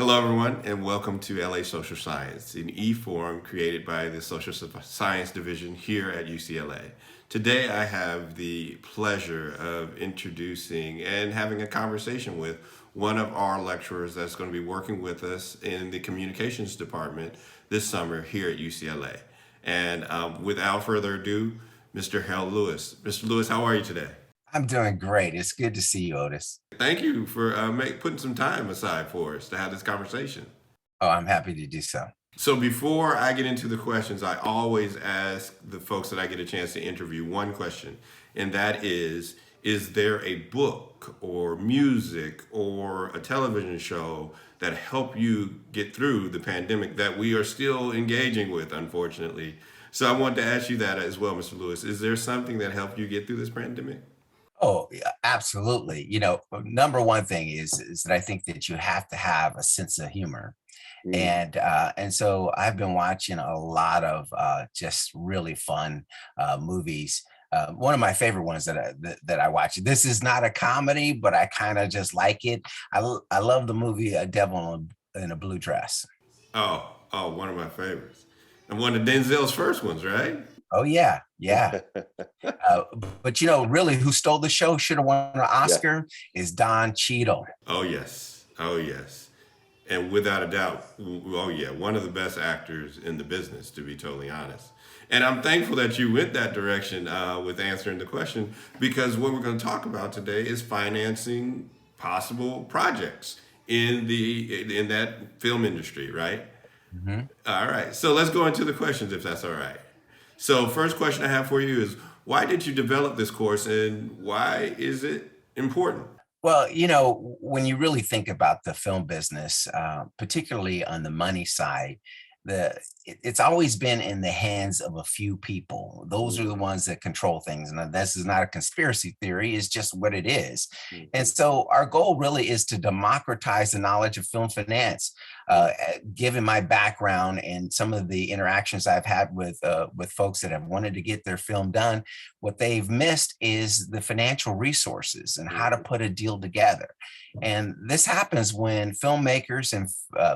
Hello, everyone, and welcome to LA Social Science, an e-forum created by the Science Division here at UCLA. Today, I have the pleasure of introducing and having a conversation with one of our lecturers that's going to be working with us in the communications department this summer here at UCLA. And without further ado, Mr. Harold Lewis. Mr. Lewis, how are you today? I'm doing great. It's good to see you, Otis. Thank you for putting some time aside for us to have this conversation. Oh, I'm happy to do so. So before I get into the questions, I always ask the folks that I get a chance to interview one question, and that is there a book or music or a television show that helped you get through the pandemic that we are still engaging with, unfortunately? So I want to ask you that as well, Mr. Lewis. Is there something that helped you get through this pandemic? Oh, yeah, absolutely. Number one thing is that I think that you have to have a sense of humor. Mm. And so I've been watching a lot of just really fun movies. One of my favorite ones that I watch. This is not a comedy, but I kind of just like it. I love the movie Devil in a Blue Dress. Oh, one of my favorites. And one of Denzel's first ones, right? Oh yeah, yeah. But really, who stole the show, should have won an Yeah. Oscar, is Don Cheadle. Oh yes. Oh yes. And without a doubt, oh yeah, one of the best actors in the business, to be totally honest. And I'm thankful that you went that direction with answering the question, because what we're going to talk about today is financing possible projects in that film industry, right? Mhm. All right. So let's go into the questions if that's all right. So first question I have for you is, why did you develop this course and why is it important? Well, when you really think about the film business, particularly on the money side, it's always been in the hands of a few people. Those are the Mhm. ones that control things. And this is not a conspiracy theory, it's just what it is. And Mhm. so our goal really is to democratize the knowledge of film finance. Given my background and some of the interactions I've had with folks that have wanted to get their film done, what they've missed is the financial resources and how to Mhm. put a deal together. And this happens when filmmakers and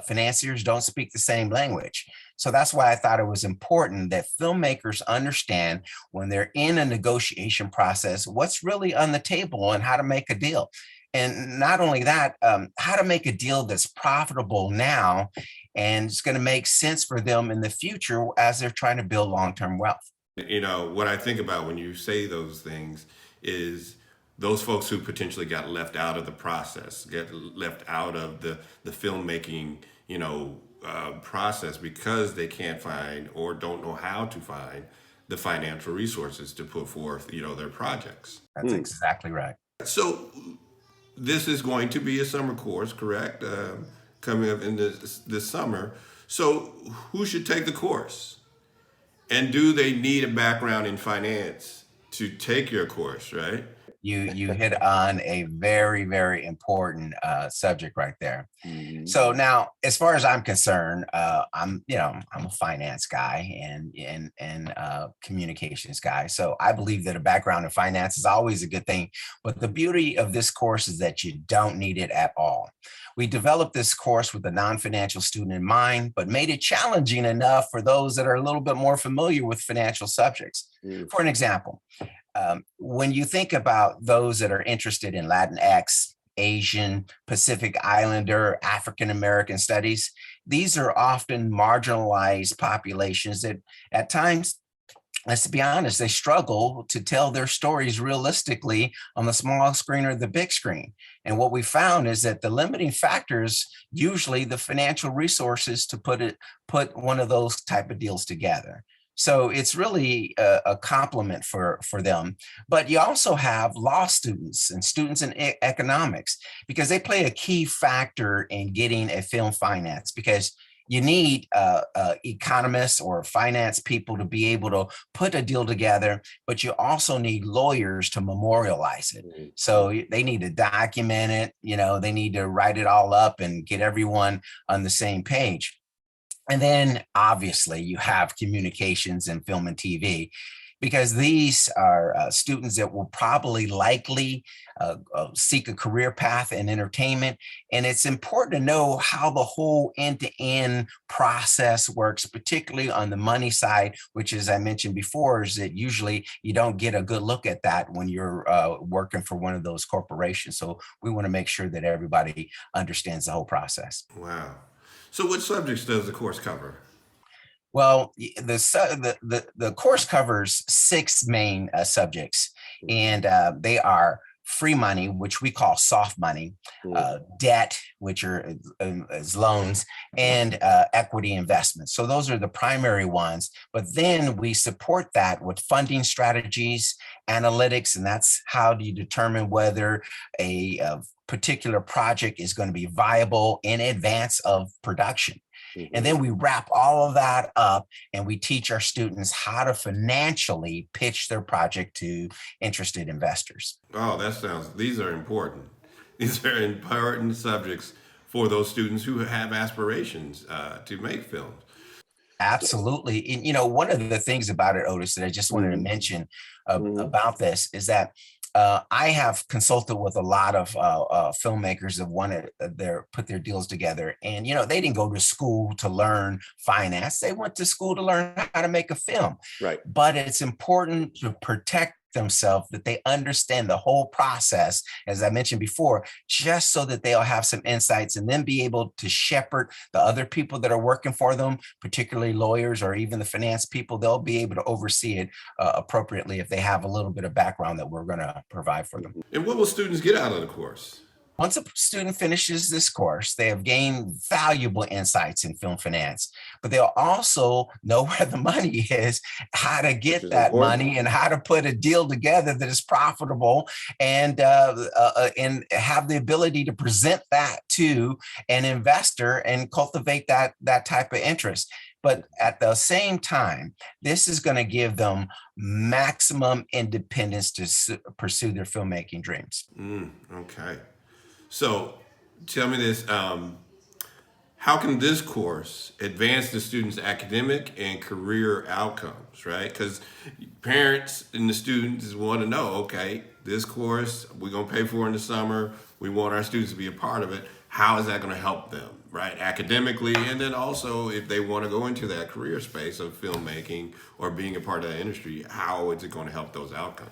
financiers don't speak the same language. So that's why I thought it was important that filmmakers understand when they're in a negotiation process, what's really on the table and how to make a deal. And not only that, how to make a deal that's profitable now and it's going to make sense for them in the future as they're trying to build long term wealth. You know, what I think about when you say those things is those folks who potentially got left out of the process, get left out of the filmmaking, process because they can't find or don't know how to find the financial resources to put forth, their projects. That's Hmm. exactly right. So this is going to be a summer course, correct? Coming up in this summer. So who should take the course? And do they need a background in finance to take your course, right? You hit on a very, very important subject right there. Mhm. So now, as far as I'm concerned, I'm a finance guy and communications guy. So I believe that a background in finance is always a good thing. But the beauty of this course is that you don't need it at all. We developed this course with a non-financial student in mind, but made it challenging enough for those that are a little bit more familiar with financial subjects. Mm. For an example, when you think about those that are interested in Latinx, Asian, Pacific Islander, African American studies, these are often marginalized populations that at times, let's be honest, they struggle to tell their stories realistically on the small screen or the big screen. And what we found is that the limiting factors usually the financial resources to put one of those type of deals together. So it's really a compliment for them. But you also have law students and students in economics because they play a key factor in getting a film finance because you need economists or finance people to be able to put a deal together, but you also need lawyers to memorialize it. Mhm. So they need to document it, they need to write it all up and get everyone on the same page. And then obviously you have communications and film and TV. because these are students that will probably likely seek a career path in entertainment. And it's important to know how the whole end-to-end process works, particularly on the money side, which, as I mentioned before, is that usually you don't get a good look at that when you're working for one of those corporations. So we want to make sure that everybody understands the whole process. Wow. So, what subjects does the course cover? Well, the course covers six main subjects, Mhm. and they are free money, which we call soft money, Mhm. debt, which are as loans, and equity investments. So those are the primary ones. But then we support that with funding strategies, analytics, and that's how do you determine whether a particular project is going to be viable in advance of production. And Mhm. then we wrap all of that up and we teach our students how to financially pitch their project to interested investors. Oh, these are important. These are important subjects for those students who have aspirations to make films. So, Absolutely. And, one of the things about it, Otis, that I just wanted to mhm, mention mhm, about this is that I have consulted with a lot of filmmakers that want to put their deals together. And, they didn't go to school to learn finance. They went to school to learn how to make a film. right. But it's important to protect themselves, that they understand the whole process, as I mentioned before, just so that they'll have some insights and then be able to shepherd the other people that are working for them, particularly lawyers or even the finance people. They'll be able to oversee it appropriately if they have a little bit of background that we're going to provide for them. And what will students get out of the course? Once a student finishes this course, they have gained valuable insights in film finance, but they'll also know where the money is, how to Which get is that important. money, and how to put a deal together that is profitable, and have the ability to present that to an investor and cultivate that type of interest. But at the same time, this is going to give them maximum independence to pursue their filmmaking dreams. Okay. So, tell me this: how can this course advance the students' academic and career outcomes? Right? Because parents and the students want to know. Okay, this course we're gonna pay for in the summer. We want our students to be a part of it. How is that going to help them, right, academically, and then also if they want to go into that career space of filmmaking or being a part of that industry, how is it going to help those outcomes?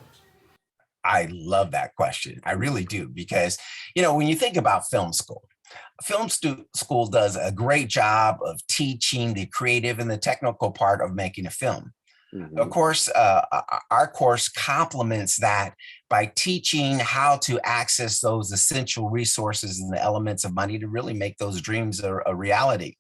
I love that question. I really do, because, when you think about film school, school does a great job of teaching the creative and the technical part of making a film. Of Mm-hmm. course, our course complements that by teaching how to access those essential resources and the elements of money to really make those dreams a reality.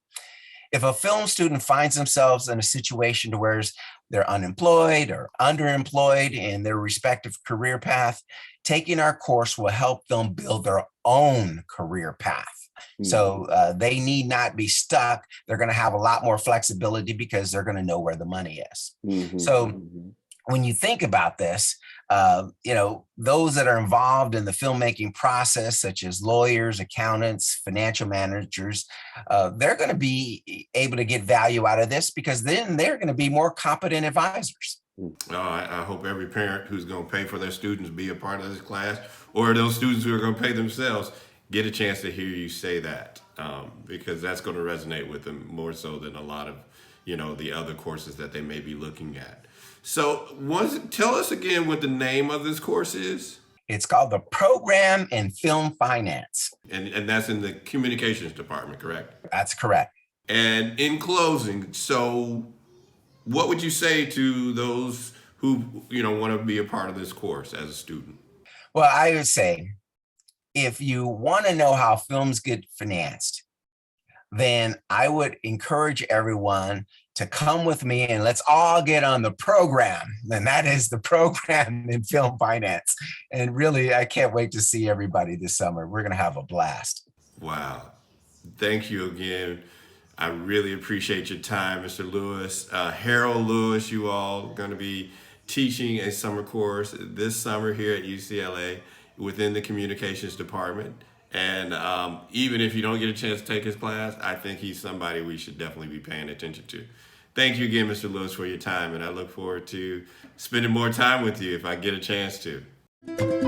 If a film student finds themselves in a situation to where they're unemployed or underemployed in their respective career path, taking our course will help them build their own career path. So Mm-hmm. they need not be stuck. They're going to have a lot more flexibility because they're going to know where the money is. So Mm-hmm. when you think about this, those that are involved in the filmmaking process, such as lawyers, accountants, financial managers, they're going to be able to get value out of this because then they're going to be more competent advisors. Oh, I hope every parent who's going to pay for their students be a part of this class, or those students who are going to pay themselves get a chance to hear you say that, because that's going to resonate with them more so than a lot of, the other courses that they may be looking at. So, tell us again what the name of this course is, It's called the Program in Film Finance. and that's in the communications department, correct? That's correct. And in closing, so what would you say to those who want to be a part of this course as a student? Well, I would say if you want to know how films get financed, then I would encourage everyone to come with me and let's all get on the program. And that is the program in film finance. And really, I can't wait to see everybody this summer. We're going to have a blast. Wow. Thank you again. I really appreciate your time, Mr. Lewis. Harold Lewis, you all going to be teaching a summer course this summer here at UCLA within the communications department. And even if you don't get a chance to take his class, I think he's somebody we should definitely be paying attention to. Thank you again, Mr. Lewis, for your time, and I look forward to spending more time with you if I get a chance to.